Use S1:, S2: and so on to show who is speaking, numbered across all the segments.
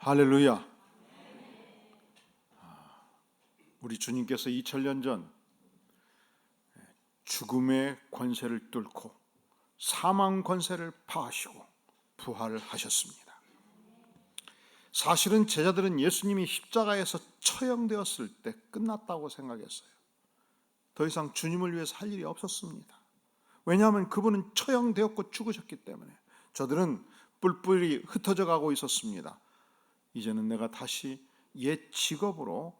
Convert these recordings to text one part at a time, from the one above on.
S1: 할렐루야. 우리 주님께서 2000년 전 죽음의 권세를 뚫고 사망 권세를 파하시고 부활을 하셨습니다. 사실은 제자들은 예수님이 십자가에서 처형되었을 때 끝났다고 생각했어요. 더 이상 주님을 위해서 할 일이 없었습니다. 왜냐하면 그분은 처형되었고 죽으셨기 때문에 저들은 뿔뿔이 흩어져 가고 있었습니다. 이제는 내가 다시 옛 직업으로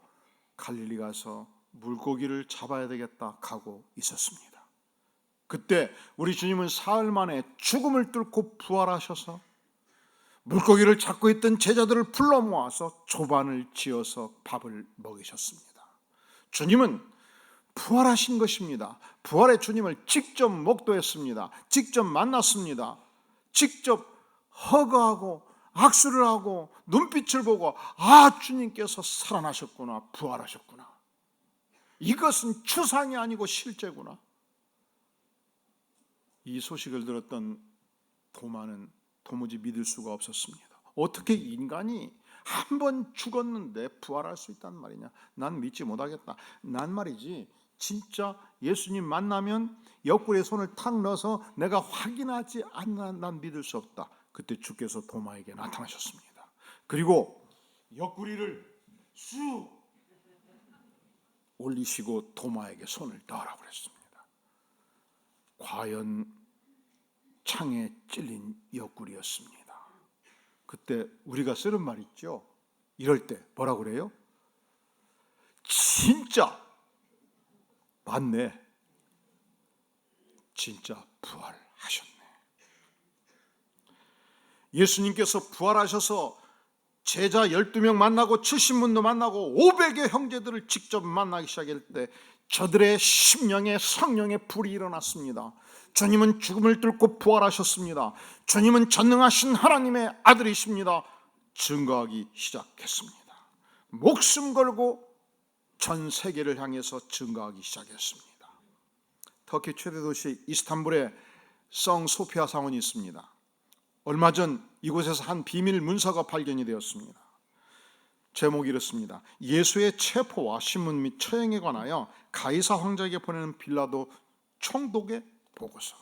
S1: 갈릴리 가서 물고기를 잡아야 되겠다 하고 있었습니다. 그때 우리 주님은 사흘 만에 죽음을 뚫고 부활하셔서 물고기를 잡고 있던 제자들을 불러 모아서 조반을 지어서 밥을 먹이셨습니다. 주님은 부활하신 것입니다. 부활의 주님을 직접 목도했습니다. 직접 만났습니다. 직접 허거하고 악수를 하고 눈빛을 보고 주님께서 살아나셨구나, 부활하셨구나. 이것은 추상이 아니고 실제구나. 이 소식을 들었던 도마는 도무지 믿을 수가 없었습니다. 어떻게 인간이 한 번 죽었는데 부활할 수 있단 말이냐? 난 믿지 못하겠다. 난 말이지 진짜 예수님 만나면 옆구리에 손을 탁 넣어서 내가 확인하지 않나 난 믿을 수 없다. 그때 주께서 도마에게 나타나셨습니다. 그리고 옆구리를 쑥 올리시고 도마에게 손을 넣으라고 그랬습니다. 과연 창에 찔린 옆구리였습니다. 그때 우리가 쓰는 말 있죠. 이럴 때 뭐라고 그래요? 진짜 맞네. 진짜 부활하셨네. 예수님께서 부활하셔서 제자 12명 만나고 70문도 만나고 500의 형제들을 직접 만나기 시작할 때 저들의 심령에 성령의 불이 일어났습니다. 주님은 죽음을 뚫고 부활하셨습니다. 주님은 전능하신 하나님의 아들이십니다. 증거하기 시작했습니다. 목숨 걸고 전 세계를 향해서 증거하기 시작했습니다. 터키 최대 도시 이스탄불에 성 소피아 사원이 있습니다. 얼마 전 이곳에서 한 비밀 문서가 발견이 되었습니다. 제목이 이렇습니다. 예수의 체포와 신문 및 처형에 관하여 가이사 황제에게 보내는 빌라도 총독의 보고서.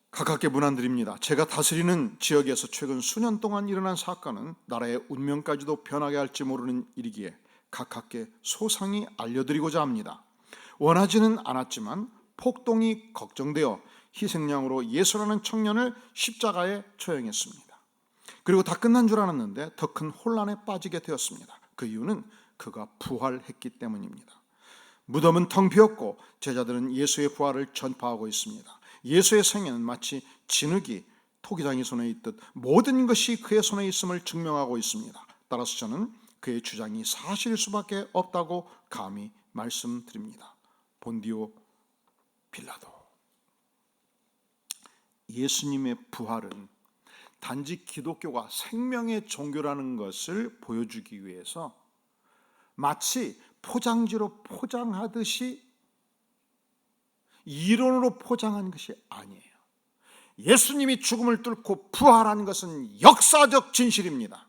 S1: 가깝게 문안드립니다. 제가 다스리는 지역에서 최근 수년 동안 일어난 사건은 나라의 운명까지도 변하게 할지 모르는 일이기에 가깝게 소상히 알려드리고자 합니다. 원하지는 않았지만 폭동이 걱정되어 희생양으로 예수라는 청년을 십자가에 처형했습니다. 그리고 다 끝난 줄 알았는데 더 큰 혼란에 빠지게 되었습니다. 그 이유는 그가 부활했기 때문입니다. 무덤은 텅 비었고 제자들은 예수의 부활을 전파하고 있습니다. 예수의 생애는 마치 진흙이 토기장이 손에 있듯 모든 것이 그의 손에 있음을 증명하고 있습니다. 따라서 저는 그의 주장이 사실일 수밖에 없다고 감히 말씀드립니다. 본디오 빌라도. 예수님의 부활은 단지 기독교가 생명의 종교라는 것을 보여주기 위해서 마치 포장지로 포장하듯이 이론으로 포장한 것이 아니에요. 예수님이 죽음을 뚫고 부활한 것은 역사적 진실입니다.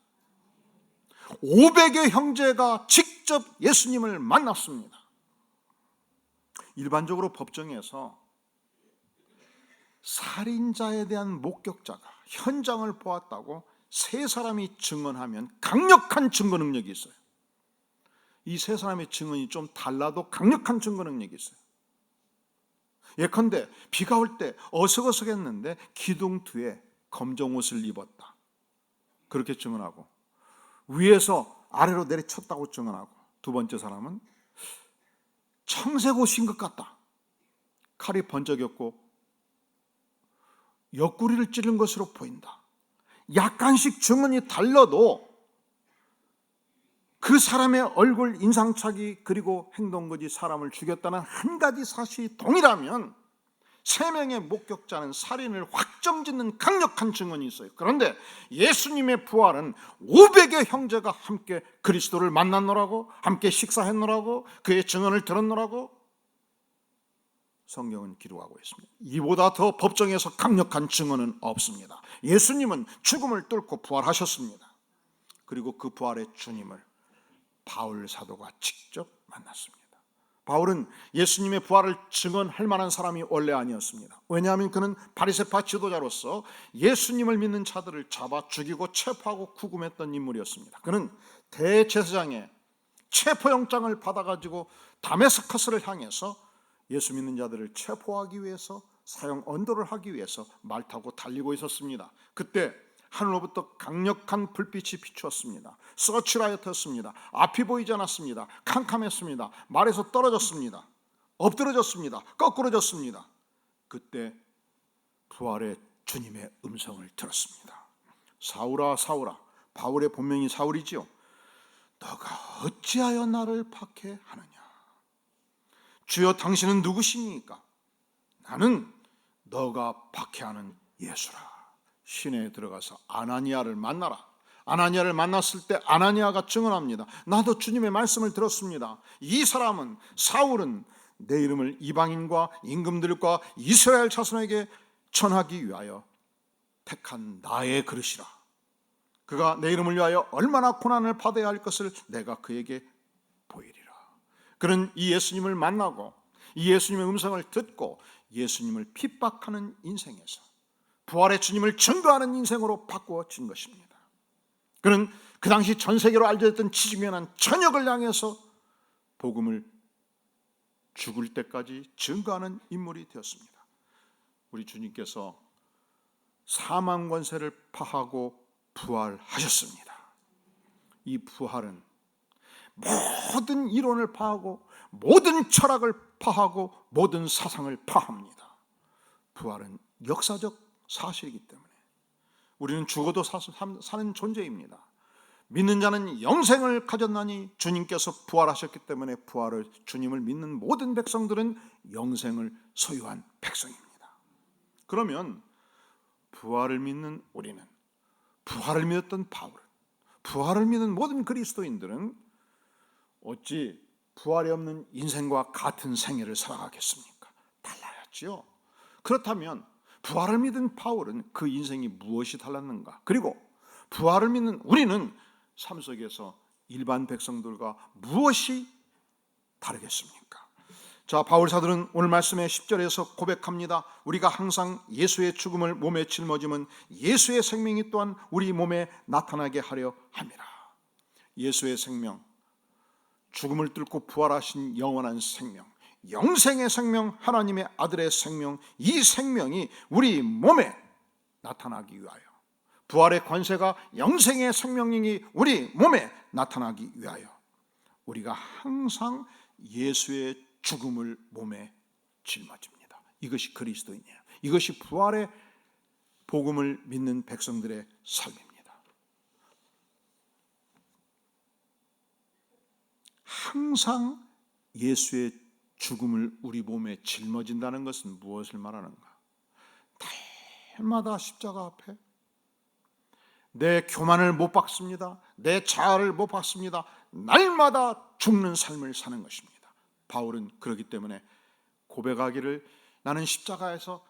S1: 500의 형제가 직접 예수님을 만났습니다. 일반적으로 법정에서 살인자에 대한 목격자가 현장을 보았다고 세 사람이 증언하면 강력한 증거 능력이 있어요. 이 세 사람의 증언이 좀 달라도 강력한 증거 능력이 있어요. 예컨대 비가 올 때 어석어석했는데 기둥 뒤에 검정 옷을 입었다, 그렇게 증언하고, 위에서 아래로 내리쳤다고 증언하고, 두 번째 사람은 청색 옷인 것 같다, 칼이 번쩍였고 옆구리를 찌른 것으로 보인다. 약간씩 증언이 달라도 그 사람의 얼굴 인상착의 그리고 행동거지 사람을 죽였다는 한 가지 사실이 동일하면 세 명의 목격자는 살인을 확정짓는 강력한 증언이 있어요. 그런데 예수님의 부활은 500의 형제가 함께 그리스도를 만났노라고, 함께 식사했노라고, 그의 증언을 들었노라고 성경은 기록하고 있습니다. 이보다 더 법정에서 강력한 증언은 없습니다. 예수님은 죽음을 뚫고 부활하셨습니다. 그리고 그 부활의 주님을 바울 사도가 직접 만났습니다. 바울은 예수님의 부활을 증언할 만한 사람이 원래 아니었습니다. 왜냐하면 그는 바리새파 지도자로서 예수님을 믿는 자들을 잡아 죽이고 체포하고 구금했던 인물이었습니다. 그는 대제사장의 체포영장을 받아가지고 다메스커스를 향해서 예수 믿는 자들을 체포하기 위해서, 사형 언도를 하기 위해서 말 타고 달리고 있었습니다. 그때 하늘로부터 강력한 불빛이 비추었습니다. 서치라이트였습니다. 앞이 보이지 않았습니다. 캄캄했습니다. 말에서 떨어졌습니다. 엎드러졌습니다. 거꾸러졌습니다. 그때 부활의 주님의 음성을 들었습니다. 사울아 사울아, 바울의 본명이 사울이지요. 너가 어찌하여 나를 박해하느냐? 주여 당신은 누구시니까? 나는 너가 박해하는 예수라. 시내에 들어가서 아나니아를 만나라. 아나니아를 만났을 때 아나니아가 증언합니다. 나도 주님의 말씀을 들었습니다. 이 사람은, 사울은 내 이름을 이방인과 임금들과 이스라엘 자손에게 전하기 위하여 택한 나의 그릇이라. 그가 내 이름을 위하여 얼마나 고난을 받아야 할 것을 내가 그에게 보이리라. 그는 이 예수님을 만나고 이 예수님의 음성을 듣고 예수님을 핍박하는 인생에서 부활의 주님을 증거하는 인생으로 바꾸어진 것입니다. 그는 그 당시 전 세계로 알려졌던 지중연한 전역을 향해서 복음을 죽을 때까지 증거하는 인물이 되었습니다. 우리 주님께서 사망 권세를 파하고 부활하셨습니다. 이 부활은 모든 이론을 파하고 모든 철학을 파하고 모든 사상을 파합니다. 부활은 역사적 사실이기 때문에 우리는 죽어도 사는 존재입니다. 믿는 자는 영생을 가졌나니 주님께서 부활하셨기 때문에 부활을 주님을 믿는 모든 백성들은 영생을 소유한 백성입니다. 그러면 부활을 믿는 우리는, 부활을 믿었던 바울은, 부활을 믿는 모든 그리스도인들은 어찌 부활이 없는 인생과 같은 생애를 살아가겠습니까? 달라야지요. 그렇다면 부활을 믿은 바울은 그 인생이 무엇이 달랐는가? 그리고 부활을 믿는 우리는 삶 속에서 일반 백성들과 무엇이 다르겠습니까? 자, 바울 사도는 오늘 말씀의 10절에서 고백합니다. 우리가 항상 예수의 죽음을 몸에 짊어짐은 예수의 생명이 또한 우리 몸에 나타나게 하려 함이라. 예수의 생명, 죽음을 뚫고 부활하신 영원한 생명, 영생의 생명, 하나님의 아들의 생명, 이 생명이 우리 몸에 나타나기 위하여, 부활의 권세가 영생의 생명력이 우리 몸에 나타나기 위하여 우리가 항상 예수의 죽음을 몸에 짊어집니다. 이것이 그리스도인이에요. 이것이 부활의 복음을 믿는 백성들의 삶입니다. 항상 예수의 죽음을 우리 몸에 짊어진다는 것은 무엇을 말하는가? 날마다 십자가 앞에 내 교만을 못 박습니다. 내 자아를 못 박습니다. 날마다 죽는 삶을 사는 것입니다. 바울은 그렇기 때문에 고백하기를 나는 십자가에서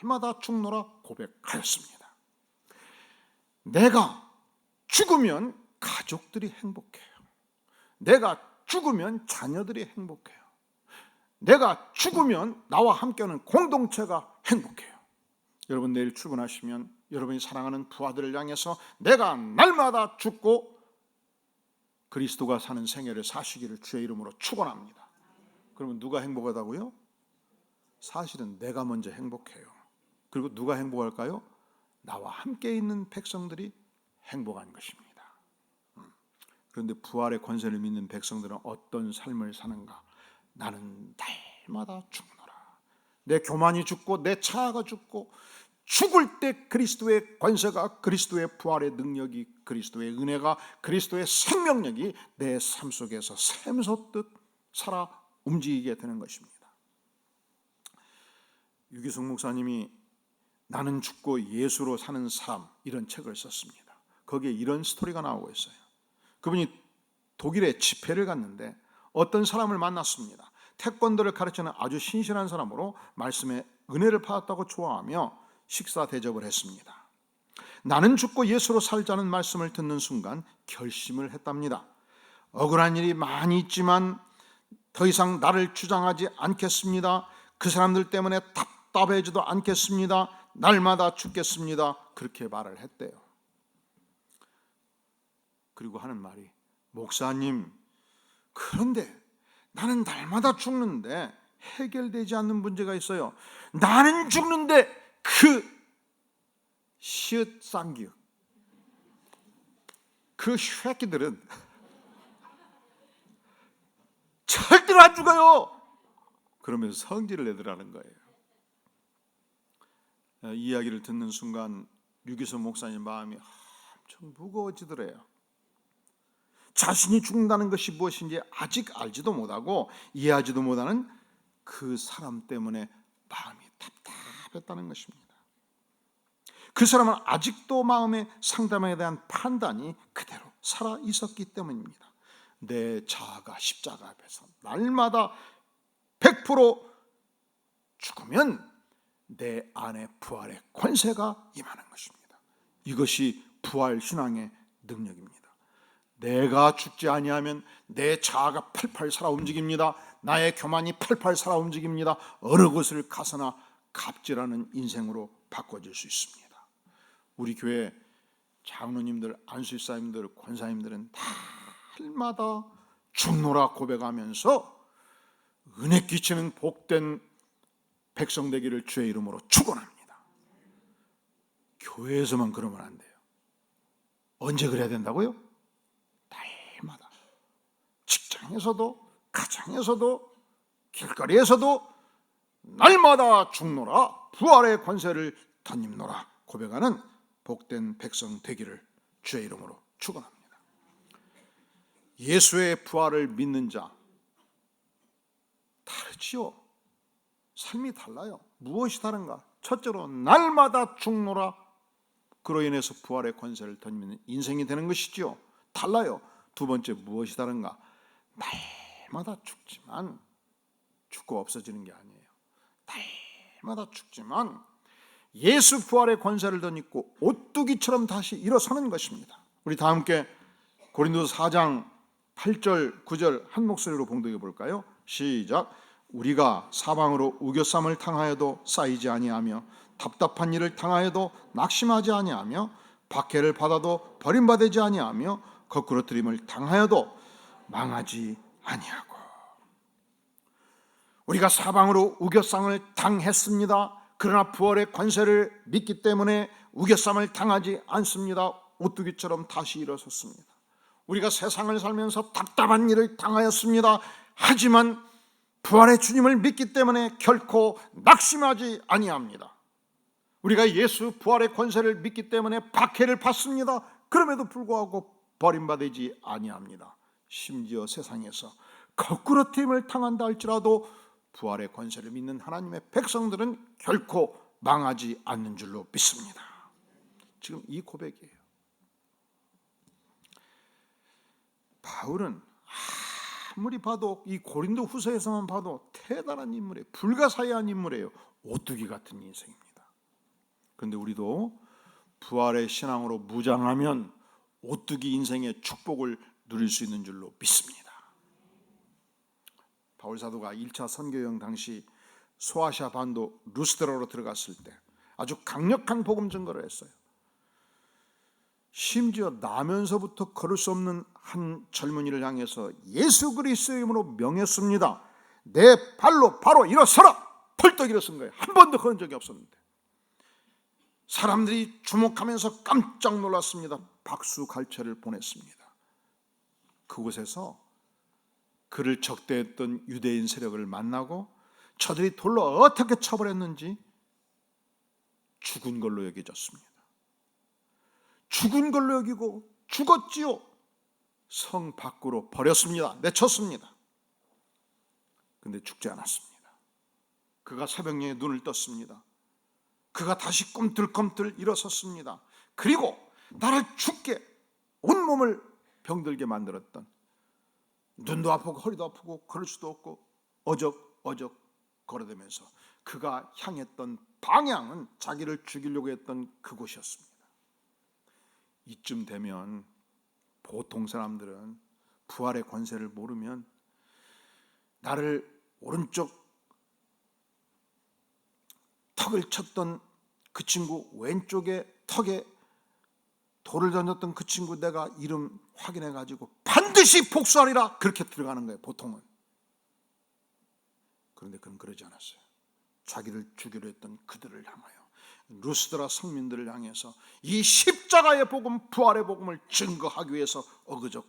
S1: 날마다 죽노라 고백하였습니다. 내가 죽으면 가족들이 행복해요. 내가 죽으면 자녀들이 행복해요. 내가 죽으면 나와 함께하는 공동체가 행복해요. 여러분 내일 출근하시면 여러분이 사랑하는 부하들을 향해서 내가 날마다 죽고 그리스도가 사는 생애를 사시기를 주의 이름으로 축원합니다. 그러면 누가 행복하다고요? 사실은 내가 먼저 행복해요. 그리고 누가 행복할까요? 나와 함께 있는 백성들이 행복한 것입니다. 그런데 부활의 권세를 믿는 백성들은 어떤 삶을 사는가? 나는 날마다 죽노라. 내 교만이 죽고 내 자아가 죽고 죽을 때 그리스도의 권세가, 그리스도의 부활의 능력이, 그리스도의 은혜가, 그리스도의 생명력이 내 삶 속에서 샘솟듯 살아 움직이게 되는 것입니다. 유기숙 목사님이 나는 죽고 예수로 사는 삶, 이런 책을 썼습니다. 거기에 이런 스토리가 나오고 있어요. 그분이 독일에 집회를 갔는데 어떤 사람을 만났습니다. 태권도를 가르치는 아주 신실한 사람으로 말씀의 은혜를 받았다고 좋아하며 식사 대접을 했습니다. 나는 죽고 예수로 살자는 말씀을 듣는 순간 결심을 했답니다. 억울한 일이 많이 있지만 더 이상 나를 주장하지 않겠습니다. 그 사람들 때문에 답답해지도 않겠습니다. 날마다 죽겠습니다. 그렇게 말을 했대요. 그리고 하는 말이, 목사님, 그런데 나는 날마다 죽는데 해결되지 않는 문제가 있어요. 나는 죽는데 그 시읒 쌍기역, 그 쉐끼들은 절대로 안 죽어요. 그러면서 성질을 내더라는 거예요. 이 이야기를 듣는 순간 유기성 목사님 마음이 엄청 무거워지더래요. 자신이 죽는다는 것이 무엇인지 아직 알지도 못하고 이해하지도 못하는 그 사람 때문에 마음이 답답했다는 것입니다. 그 사람은 아직도 마음의 상담에 대한 판단이 그대로 살아 있었기 때문입니다. 내 자아가 십자가 앞에서 날마다 100% 죽으면 내 안에 부활의 권세가 임하는 것입니다. 이것이 부활 신앙의 능력입니다. 내가 죽지 아니하면 내 자아가 팔팔 살아 움직입니다. 나의 교만이 팔팔 살아 움직입니다. 어느 곳을 가서나 갑질하는 인생으로 바꿔질 수 있습니다. 우리 교회 장로님들, 안수사님들, 권사님들은 날마다 죽노라 고백하면서 은혜 끼치는 복된 백성 되기를 주의 이름으로 축원합니다. 교회에서만 그러면 안 돼요. 언제 그래야 된다고요? 날마다. 직장에서도, 가정에서도, 길거리에서도 날마다 죽노라, 부활의 권세를 덧입노라 고백하는 복된 백성 되기를 주의 이름으로 축원합니다. 예수의 부활을 믿는 자 다르지요. 삶이 달라요. 무엇이 다른가? 첫째로 날마다 죽노라, 그로 인해서 부활의 권세를 덧입는 인생이 되는 것이지요. 달라요. 두 번째, 무엇이 다른가? 날마다 죽지만 죽고 없어지는 게 아니에요. 날마다 죽지만 예수 부활의 권세를 덧입고 오뚜기처럼 다시 일어서는 것입니다. 우리 다 함께 고린도서 4장 8절 9절 한 목소리로 봉독해 볼까요? 시작. 우리가 사방으로 우겨쌈을 당하여도 쌓이지 아니하며 답답한 일을 당하여도 낙심하지 아니하며 박해를 받아도 버림받지 아니하며 거꾸러뜨림을 당하여도 망하지 아니하고. 우리가 사방으로 우겨쌈을 당했습니다. 그러나 부활의 권세를 믿기 때문에 우겨쌈을 당하지 않습니다. 오뚜기처럼 다시 일어섰습니다. 우리가 세상을 살면서 답답한 일을 당하였습니다. 하지만 부활의 주님을 믿기 때문에 결코 낙심하지 아니합니다. 우리가 예수 부활의 권세를 믿기 때문에 박해를 받습니다. 그럼에도 불구하고 버림받지 아니합니다. 심지어 세상에서 거꾸러뜨림을 당한다 할지라도 부활의 권세를 믿는 하나님의 백성들은 결코 망하지 않는 줄로 믿습니다. 지금 이 고백이에요. 바울은 아무리 봐도 이 고린도 후서에서만 봐도 대단한 인물이에요. 불가사의한 인물이에요. 오뚜기 같은 인생입니다. 그런데 우리도 부활의 신앙으로 무장하면 오뚜기 인생의 축복을 누릴 수 있는 줄로 믿습니다. 바울 사도가 1차 선교여행 당시 소아시아 반도 루스드라로 들어갔을 때 아주 강력한 복음 증거를 했어요. 심지어 나면서부터 걸을 수 없는 한 젊은이를 향해서 예수 그리스도의 이름으로 명했습니다. 내 발로 바로 일어서라! 펄떡 일어선 거예요. 한 번도 그런 적이 없었는데 사람들이 주목하면서 깜짝 놀랐습니다. 박수 갈채를 보냈습니다. 그곳에서 그를 적대했던 유대인 세력을 만나고 저들이 돌로 어떻게 처벌했는지 죽은 걸로 여겨졌습니다. 죽은 걸로 여기고 죽었지요. 성 밖으로 버렸습니다. 내쳤습니다. 그런데 죽지 않았습니다. 그가 새벽녘에 눈을 떴습니다. 그가 다시 꿈틀꿈틀 일어섰습니다. 그리고 나를 죽게 온몸을 병들게 만들었던, 눈도 아프고 허리도 아프고 걸을 수도 없고 어적어적 걸어대면서 그가 향했던 방향은 자기를 죽이려고 했던 그곳이었습니다. 이쯤 되면 보통 사람들은 부활의 권세를 모르면 나를 오른쪽 턱을 쳤던 그 친구, 왼쪽에 턱에 돌을 던졌던 그 친구 내가 이름 확인해 가지고 반드시 복수하리라, 그렇게 들어가는 거예요, 보통은. 그런데 그는 그러지 않았어요. 자기를 죽이려 했던 그들을 향하여, 루스드라 성민들을 향해서 이 십자가의 복음, 부활의 복음을 증거하기 위해서 어그적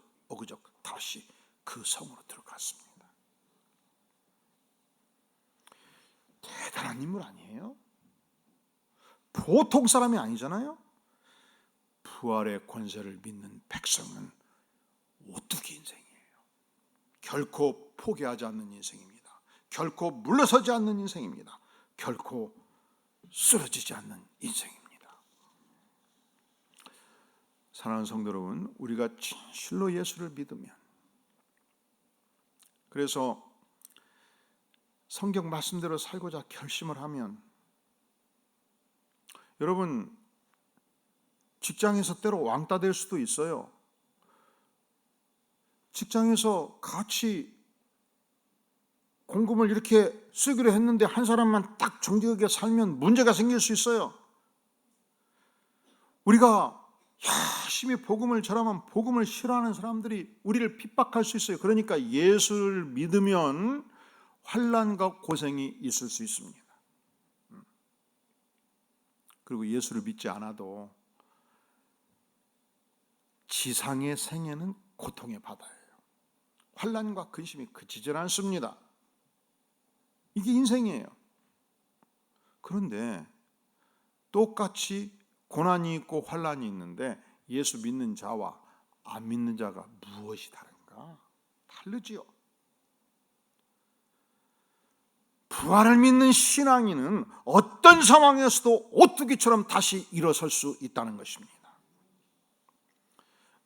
S1: 다시 그 성으로 들어갔습니다. 대단한 인물 아니에요? 보통 사람이 아니잖아요. 부활의 권세를 믿는 백성은 오뚜기 인생이에요. 결코 포기하지 않는 인생입니다. 결코 물러서지 않는 인생입니다. 결코 쓰러지지 않는 인생입니다. 사랑하는 성도 여러분, 우리가 진실로 예수를 믿으면, 그래서 성경 말씀대로 살고자 결심을 하면, 여러분 직장에서 때로 왕따 될 수도 있어요. 직장에서 같이 공금을 이렇게 쓰기로 했는데 한 사람만 딱 정직하게 살면 문제가 생길 수 있어요. 우리가 열심히 복음을 전하면 복음을 싫어하는 사람들이 우리를 핍박할 수 있어요. 그러니까 예수를 믿으면 환난과 고생이 있을 수 있습니다. 그리고 예수를 믿지 않아도 지상의 생애는 고통의 바다예요. 환난과 근심이 그치질 않습니다. 이게 인생이에요. 그런데 똑같이 고난이 있고 환난이 있는데 예수 믿는 자와 안 믿는 자가 무엇이 다른가? 다르지요. 부활을 믿는 신앙인은 어떤 상황에서도 오뚜기처럼 다시 일어설 수 있다는 것입니다.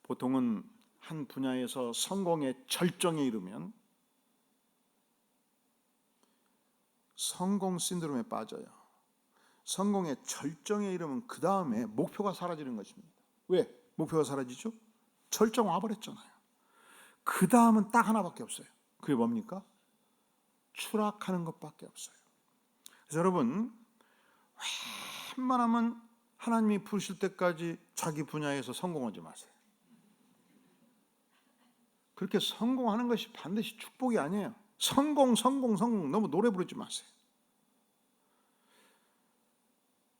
S1: 보통은 한 분야에서 성공의 절정에 이르면 성공 신드롬에 빠져요. 성공의 절정에 이르면 그 다음에 목표가 사라지는 것입니다. 왜? 목표가 사라지죠? 절정 와버렸잖아요. 그 다음은 딱 하나밖에 없어요. 그게 뭡니까? 추락하는 것밖에 없어요. 그래서 여러분, 웬만하면 하나님이 부르실 때까지 자기 분야에서 성공하지 마세요. 그렇게 성공하는 것이 반드시 축복이 아니에요. 성공 너무 노래 부르지 마세요.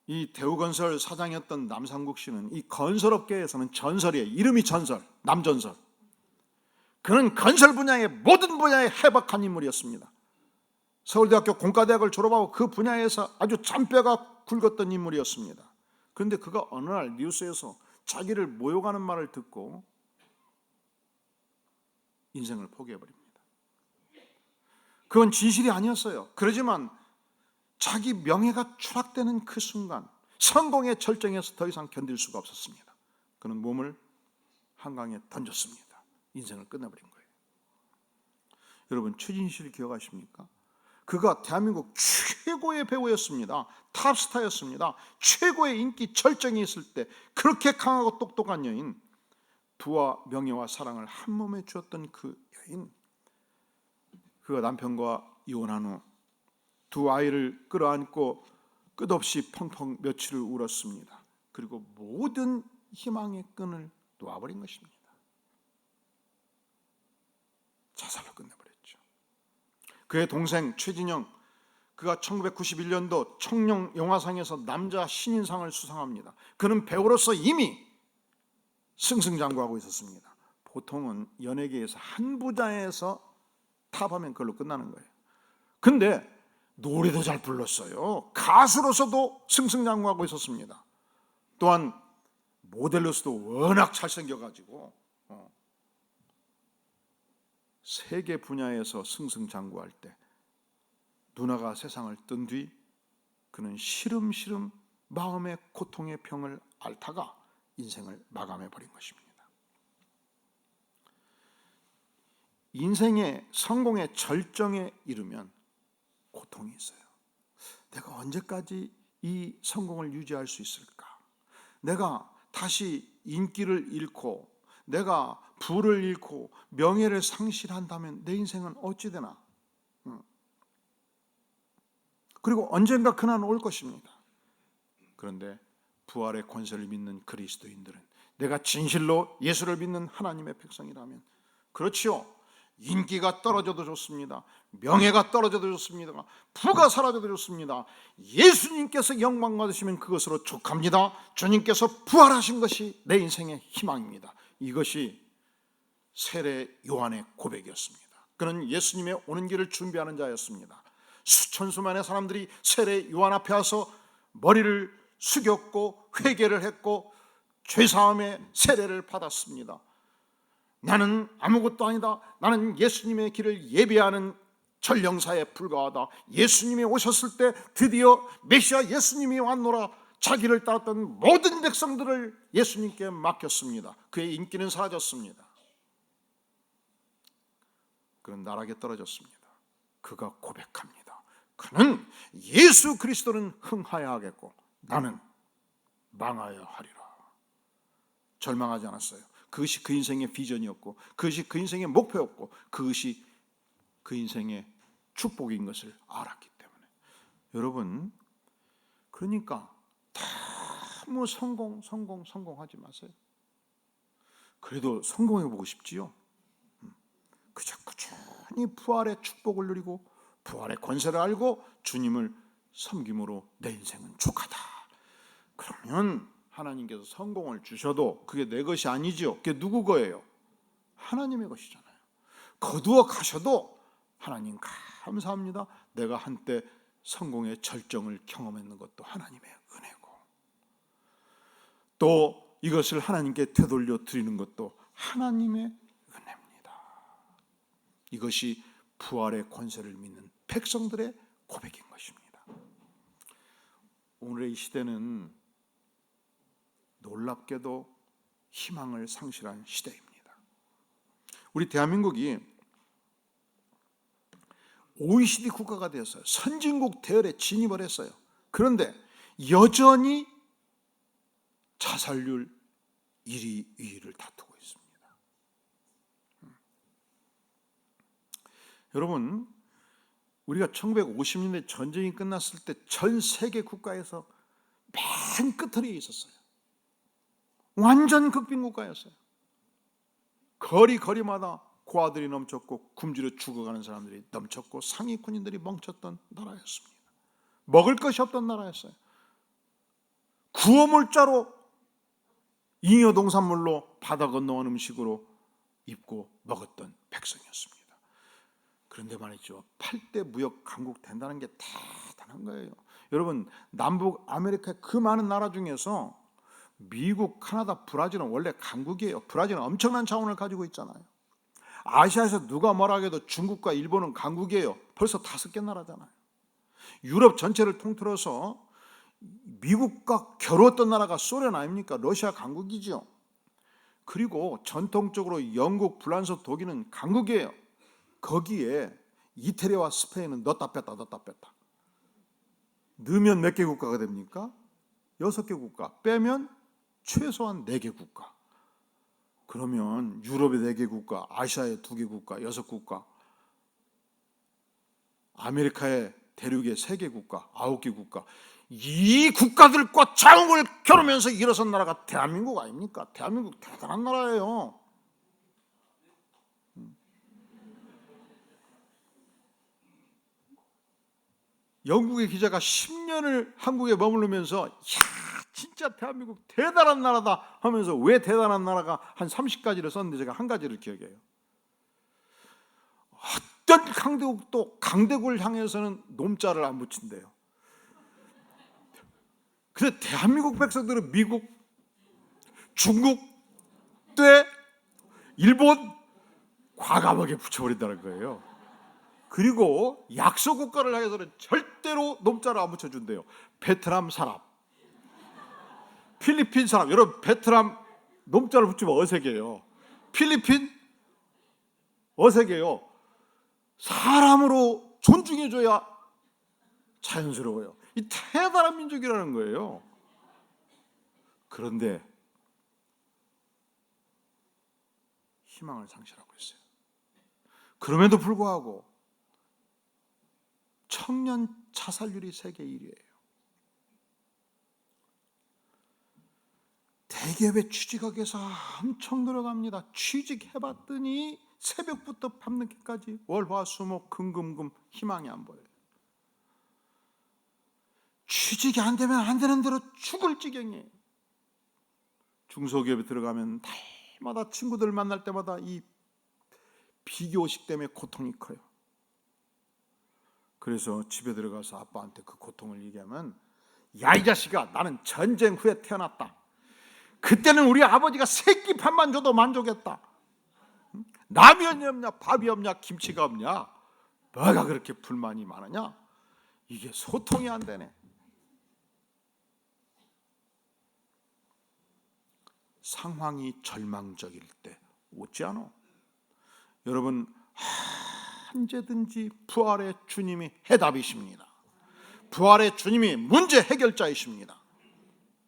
S1: 이 대우건설 사장이었던 남상국 씨는 이 건설업계에서는 전설이에요. 이름이 전설, 남전설. 그는 건설 분야의 모든 분야에 해박한 인물이었습니다. 서울대학교 공과대학을 졸업하고 그 분야에서 아주 잔뼈가 굵었던 인물이었습니다. 그런데 그가 어느 날 뉴스에서 자기를 모욕하는 말을 듣고 인생을 포기해버립니다. 그건 진실이 아니었어요. 그러지만 자기 명예가 추락되는 그 순간 성공의 절정에서 더 이상 견딜 수가 없었습니다. 그는 몸을 한강에 던졌습니다. 인생을 끝내버린 거예요. 여러분, 최진실을 기억하십니까? 그가 대한민국 최고의 배우였습니다. 탑스타였습니다. 최고의 인기 절정이 있을 때 그렇게 강하고 똑똑한 여인, 부와 명예와 사랑을 한 몸에 주었던 그 여인, 그가 남편과 이혼한 후 두 아이를 끌어안고 끝없이 펑펑 며칠을 울었습니다. 그리고 모든 희망의 끈을 놓아버린 것입니다. 자살로 끝내버렸죠. 그의 동생 최진영, 그가 1991년도 청룡 영화상에서 남자 신인상을 수상합니다. 그는 배우로서 이미 승승장구하고 있었습니다. 보통은 연예계에서 한 분야에서 탑하면 그걸로 끝나는 거예요. 근데 노래도 잘 불렀어요. 가수로서도 승승장구하고 있었습니다. 또한 모델로서도 워낙 잘생겨가지고 세계 분야에서 승승장구할 때 누나가 세상을 뜬 뒤 그는 시름시름 마음의 고통의 병을 앓다가 인생을 마감해버린 것입니다. 인생의 성공의 절정에 이르면 고통이 있어요. 내가 언제까지 이 성공을 유지할 수 있을까? 내가 다시 인기를 잃고 내가 부를 잃고 명예를 상실한다면 내 인생은 어찌 되나? 그리고 언젠가 그날은 올 것입니다. 그런데 부활의 권세를 믿는 그리스도인들은, 내가 진실로 예수를 믿는 하나님의 백성이라면, 그렇지요, 인기가 떨어져도 좋습니다. 명예가 떨어져도 좋습니다. 부가 사라져도 좋습니다. 예수님께서 영광 받으시면 그것으로 족합니다. 주님께서 부활하신 것이 내 인생의 희망입니다. 이것이 세례 요한의 고백이었습니다. 그는 예수님의 오는 길을 준비하는 자였습니다. 수천 수만의 사람들이 세례 요한 앞에 와서 머리를 숙였고 회개를 했고 죄사함의 세례를 받았습니다. 나는 아무것도 아니다. 나는 예수님의 길을 예배하는 전령사에 불과하다. 예수님이 오셨을 때 드디어 메시아 예수님이 왔노라. 자기를 따랐던 모든 백성들을 예수님께 맡겼습니다. 그의 인기는 사라졌습니다. 그는 나락에 떨어졌습니다. 그가 고백합니다. 그는 예수 그리스도는 흥하여 하겠고 나는 망하여 하리라. 절망하지 않았어요. 그것이 그 인생의 비전이었고, 그것이 그 인생의 목표였고, 그것이 그 인생의 축복인 것을 알았기 때문에. 여러분, 그러니까 너무 성공하지 마세요. 그래도 성공해 보고 싶지요. 그저 꾸준히 부활의 축복을 누리고 부활의 권세를 알고 주님을 섬김으로 내 인생은 족하다. 그러면 하나님께서 성공을 주셔도 그게 내 것이 아니죠. 그게 누구 거예요? 하나님의 것이잖아요. 거두어 가셔도 하나님 감사합니다. 내가 한때 성공의 절정을 경험했는 것도 하나님의 은혜고, 또 이것을 하나님께 되돌려 드리는 것도 하나님의 은혜입니다. 이것이 부활의 권세를 믿는 백성들의 고백인 것입니다. 오늘의 이 시대는 놀랍게도 희망을 상실한 시대입니다. 우리 대한민국이 OECD 국가가 되었어요. 선진국 대열에 진입을 했어요. 그런데 여전히 자살률 1위, 2위를 다투고 있습니다. 여러분, 우리가 1950년대 전쟁이 끝났을 때 전 세계 국가에서 맨 끝터리에 있었어요. 완전 극빈국가였어요. 거리마다 고아들이 넘쳤고 굶주려 죽어가는 사람들이 넘쳤고 상위권인들이 멈췄던 나라였습니다. 먹을 것이 없던 나라였어요. 구호물자로 잉여 농산물로 바다 건너온 음식으로 입고 먹었던 백성이었습니다. 그런데 말이죠, 8대 무역 강국 된다는 게 대단한 거예요. 여러분, 남북 아메리카의 그 많은 나라 중에서 미국, 카나다, 브라질은 원래 강국이에요. 브라질은 엄청난 자원을 가지고 있잖아요. 아시아에서 누가 뭐라 해도 중국과 일본은 강국이에요. 벌써 5개 나라잖아요. 유럽 전체를 통틀어서 미국과 겨루었던 나라가 소련 아닙니까? 러시아 강국이죠. 그리고 전통적으로 영국, 프랑스, 독일은 강국이에요. 거기에 이태리와 스페인은 넣었다 뺐다 넣으면 몇 개 국가가 됩니까? 6개 국가. 빼면 최소한 4개 국가. 그러면 유럽의 4개 국가, 아시아의 2개 국가, 6국가, 아메리카의 대륙의 3개 국가, 9개 국가, 이 국가들과 자웅을 겨루면서 일어선 나라가 대한민국 아닙니까? 대한민국 대단한 나라예요. 영국의 기자가 10년을 한국에 머무르면서 진짜 대한민국 대단한 나라다 하면서, 왜 대단한 나라가 한 30가지를 썼는데 제가 한 가지를 기억해요. 어떤 강대국도 강대국을 향해서는 놈자를 안 붙인대요. 근데 대한민국 백성들은 미국, 중국, 때 일본 과감하게 붙여버린다는 거예요. 그리고 약소 국가를 향해서는 절대로 놈자를 안 붙여준대요. 베트남 사람, 필리핀 사람. 여러분, 베트남 놈자를 붙이면 어색해요. 필리핀 어색해요. 사람으로 존중해줘야 자연스러워요. 이 대단한 민족이라는 거예요. 그런데 희망을 상실하고 있어요. 그럼에도 불구하고 청년 자살률이 세계 1위예요. 대기업의 취직학에서 엄청 들어갑니다. 취직해봤더니 새벽부터 밤늦게까지 월화수목 금금금 희망이 안 보여요. 취직이 안 되면 안 되는 대로 죽을 지경이에요. 중소기업에 들어가면 날마다 친구들 만날 때마다 이 비교식 때문에 고통이 커요. 그래서 집에 들어가서 아빠한테 그 고통을 얘기하면, 야, 이 자식아, 나는 전쟁 후에 태어났다. 그때는 우리 아버지가 새끼 밥만 줘도 만족했다. 라면이 없냐, 밥이 없냐, 김치가 없냐, 뭐가 그렇게 불만이 많으냐. 이게 소통이 안 되네. 상황이 절망적일 때 웃지 않아. 여러분, 언제든지 부활의 주님이 해답이십니다. 부활의 주님이 문제 해결자이십니다.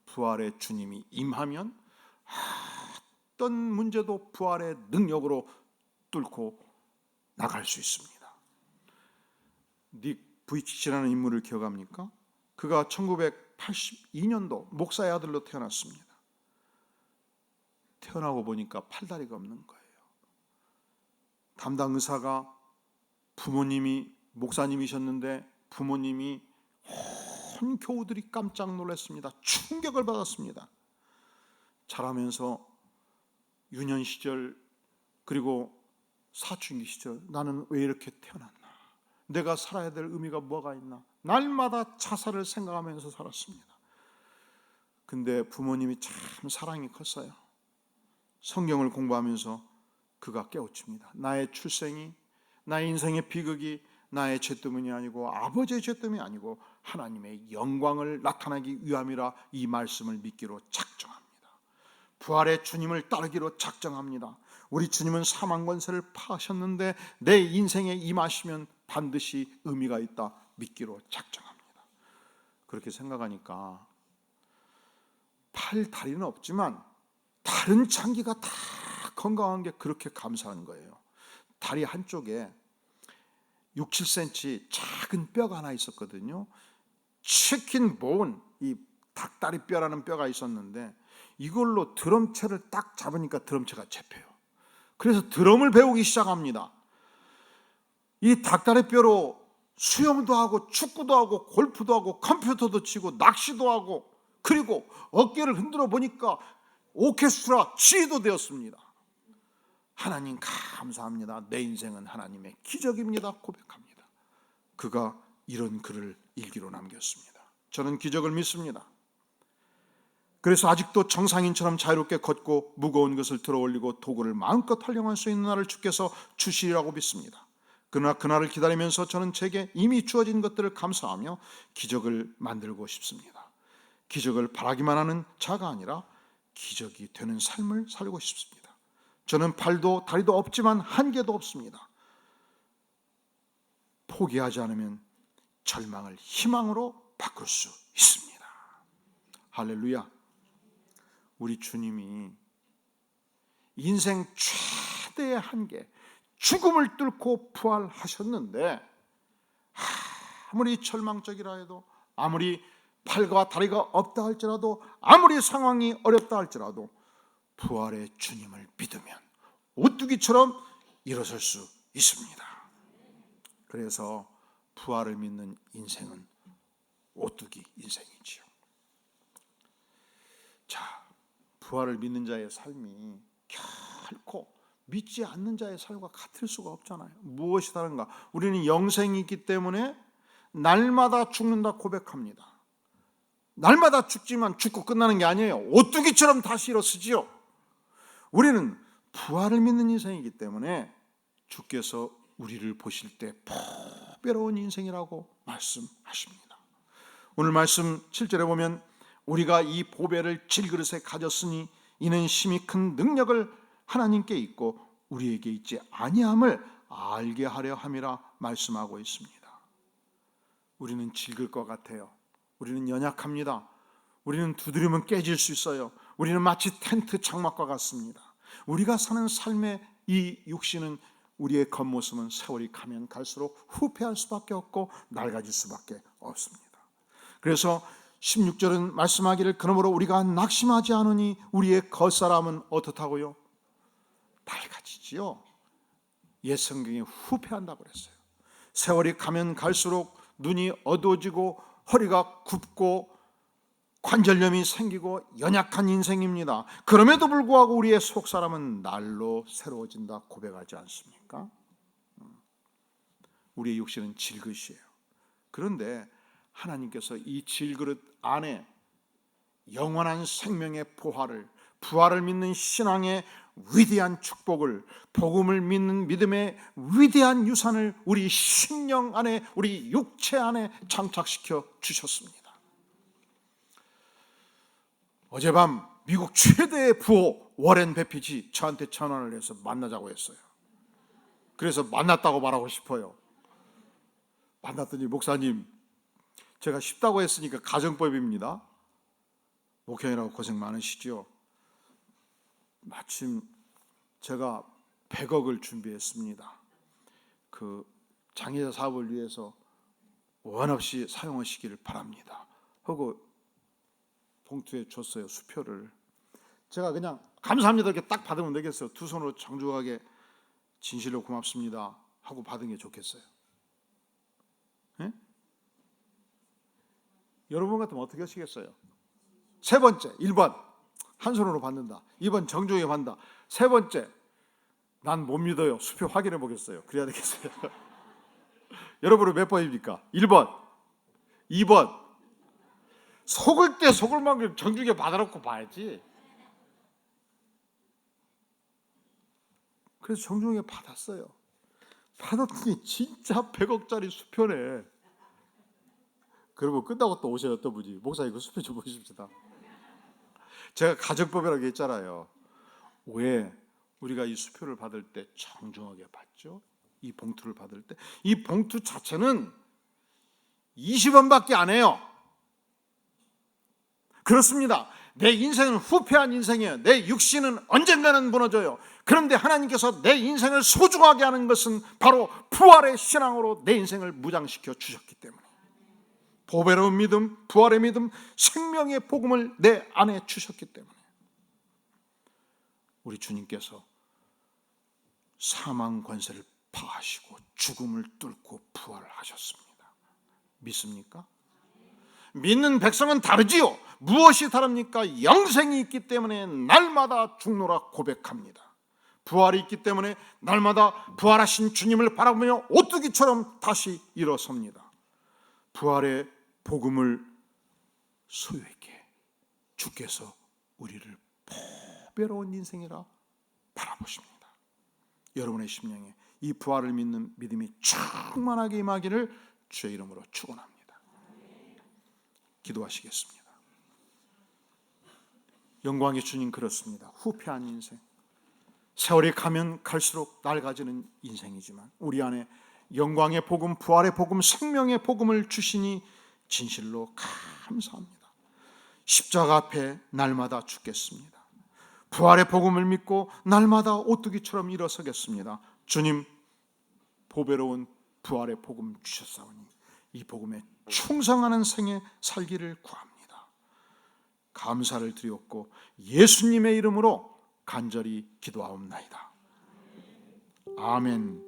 S1: 부활의 주님이 임하면 어떤 문제도 부활의 능력으로 뚫고 나갈 수 있습니다. 닉 부이치치라는 인물을 기억합니까? 그가 1982년도 목사의 아들로 태어났습니다. 태어나고 보니까 팔다리가 없는 거예요. 담당 의사가 부모님이 목사님이셨는데 부모님이 온 교우들이 깜짝 놀랐습니다. 충격을 받았습니다. 자라면서 유년 시절 그리고 사춘기 시절, 나는 왜 이렇게 태어났나? 내가 살아야 될 의미가 뭐가 있나? 날마다 자살을 생각하면서 살았습니다. 근데 부모님이 참 사랑이 컸어요. 성경을 공부하면서 그가 깨우칩니다. 나의 출생이, 나의 인생의 비극이 나의 죄 때문이 아니고 아버지의 죄 때문이 아니고 하나님의 영광을 나타내기 위함이라 이 말씀을 믿기로 작정합니다. 부활의 주님을 따르기로 작정합니다. 우리 주님은 사망 권세를 파하셨는데 내 인생에 임하시면 반드시 의미가 있다 믿기로 작정합니다. 그렇게 생각하니까 팔, 다리는 없지만 다른 장기가 다 건강한 게 그렇게 감사한 거예요. 다리 한쪽에 6, 7cm 작은 뼈가 하나 있었거든요. 치킨 본, 이 닭다리 뼈라는 뼈가 있었는데 이걸로 드럼체를 딱 잡으니까 드럼체가 잡혀요. 그래서 드럼을 배우기 시작합니다. 이 닭다리 뼈로 수영도 하고 축구도 하고 골프도 하고 컴퓨터도 치고 낚시도 하고, 그리고 어깨를 흔들어 보니까 오케스트라 지휘도 되었습니다. 하나님 감사합니다. 내 인생은 하나님의 기적입니다 고백합니다. 그가 이런 글을 일기로 남겼습니다. 저는 기적을 믿습니다. 그래서 아직도 정상인처럼 자유롭게 걷고 무거운 것을 들어올리고 도구를 마음껏 활용할 수 있는 날을 주께서 주시리라고 믿습니다. 그러나 그날을 기다리면서 저는 제게 이미 주어진 것들을 감사하며 기적을 만들고 싶습니다. 기적을 바라기만 하는 자가 아니라 기적이 되는 삶을 살고 싶습니다. 저는 팔도 다리도 없지만 한계도 없습니다. 포기하지 않으면 절망을 희망으로 바꿀 수 있습니다. 할렐루야. 우리 주님이 인생 최대의 한계, 죽음을 뚫고 부활하셨는데 아무리 절망적이라 해도, 아무리 팔과 다리가 없다 할지라도, 아무리 상황이 어렵다 할지라도 부활의 주님을 믿으면 오뚜기처럼 일어설 수 있습니다. 그래서 부활을 믿는 인생은 오뚜기 인생이지요. 자, 부활을 믿는 자의 삶이 결코 믿지 않는 자의 삶과 같을 수가 없잖아요. 무엇이 다른가? 우리는 영생이 있기 때문에 날마다 죽는다 고백합니다. 날마다 죽지만 죽고 끝나는 게 아니에요. 오뚜기처럼 다시 일어서지요. 우리는 부활을 믿는 인생이기 때문에 주께서 우리를 보실 때 보배로운 인생이라고 말씀하십니다. 오늘 말씀 7절에 보면 우리가 이 보배를 질그릇에 가졌으니 이는 심히 큰 능력을 하나님께 있고 우리에게 있지 아니함을 알게 하려 함이라 말씀하고 있습니다. 우리는 질길 것 같아요. 우리는 연약합니다. 우리는 두드리면 깨질 수 있어요. 우리는 마치 텐트 장막과 같습니다. 우리가 사는 삶의 이 육신은, 우리의 겉모습은 세월이 가면 갈수록 후패할 수밖에 없고 낡아질 수밖에 없습니다. 그래서 16절은 말씀하기를 그러므로 우리가 낙심하지 않으니 우리의 겉사람은 어떻다고요? 낡아지지요. 옛 성경에 후패한다고 그랬어요. 세월이 가면 갈수록 눈이 어두워지고 허리가 굽고 관절염이 생기고 연약한 인생입니다. 그럼에도 불구하고 우리의 속사람은 날로 새로워진다 고백하지 않습니까? 우리의 육신은 질그릇이에요. 그런데 하나님께서 이 질그릇 안에 영원한 생명의 부활을 믿는 신앙의 위대한 축복을, 복음을 믿는 믿음의 위대한 유산을 우리 심령 안에, 우리 육체 안에 장착시켜 주셨습니다. 어젯밤 미국 최대의 부호 워렌 버핏이 저한테 전화를 해서 만나자고 했어요. 그래서 만났다고 말하고 싶어요. 만났더니 목사님, 제가 쉽다고 했으니까 가정법입니다. 목회하느라고 고생 많으시죠? 마침 제가 100억을 준비했습니다. 그 장애자 사업을 위해서 원 없이 사용하시기를 바랍니다 하고 봉투에 줬어요. 수표를. 제가 그냥 감사합니다 이렇게 딱 받으면 되겠어요? 두 손으로 정중하게 진실로 고맙습니다 하고 받은 게 좋겠어요? 네? 여러분 같으면 어떻게 하시겠어요? 세 번째, 1번 한 손으로 받는다. 2번 정중하게 받는다. 세 번째, 난 못 믿어요. 수표 확인해 보겠어요. 그래야 되겠어요. 여러분은 몇 번입니까? 1번, 2번. 속을 때 속을 만큼 정중하게 받아놓고 봐야지. 그래서 정중하게 받았어요. 받았더니 진짜 100억짜리 수표네. 그러면 끝나고 또 오셔요. 어떤 분이 목사님 그 수표 좀 보십시다. 제가 가정법이라고 했잖아요. 왜 우리가 이 수표를 받을 때 정중하게 받죠? 이 봉투를 받을 때 이 봉투 자체는 20원밖에 안 해요. 그렇습니다. 내 인생은 후패한 인생이에요. 내 육신은 언젠가는 무너져요. 그런데 하나님께서 내 인생을 소중하게 하는 것은 바로 부활의 신앙으로 내 인생을 무장시켜 주셨기 때문에, 보배로운 믿음, 부활의 믿음, 생명의 복음을 내 안에 주셨기 때문에 우리 주님께서 사망 권세를 파하시고 죽음을 뚫고 부활하셨습니다. 믿습니까? 믿는 백성은 다르지요. 무엇이 다릅니까? 영생이 있기 때문에 날마다 죽노라 고백합니다. 부활이 있기 때문에 날마다 부활하신 주님을 바라보며 오뚜기처럼 다시 일어섭니다. 부활의 복음을 소유했기에 주께서 우리를 보배로운 인생이라 바라보십니다. 여러분의 심령에 이 부활을 믿는 믿음이 충만하게 임하기를 주의 이름으로 축원합니다. 기도하시겠습니다. 영광의 주님, 그렇습니다. 후패한 인생, 세월이 가면 갈수록 낡아지는 인생이지만 우리 안에 영광의 복음, 부활의 복음, 생명의 복음을 주시니 진실로 감사합니다. 십자가 앞에 날마다 죽겠습니다. 부활의 복음을 믿고 날마다 오뚜기처럼 일어서겠습니다. 주님, 보배로운 부활의 복음 주셨사오니 이 복음에 충성하는 생에 살기를 구합니다. 감사를 드리옵고 예수님의 이름으로 간절히 기도하옵나이다. 아멘.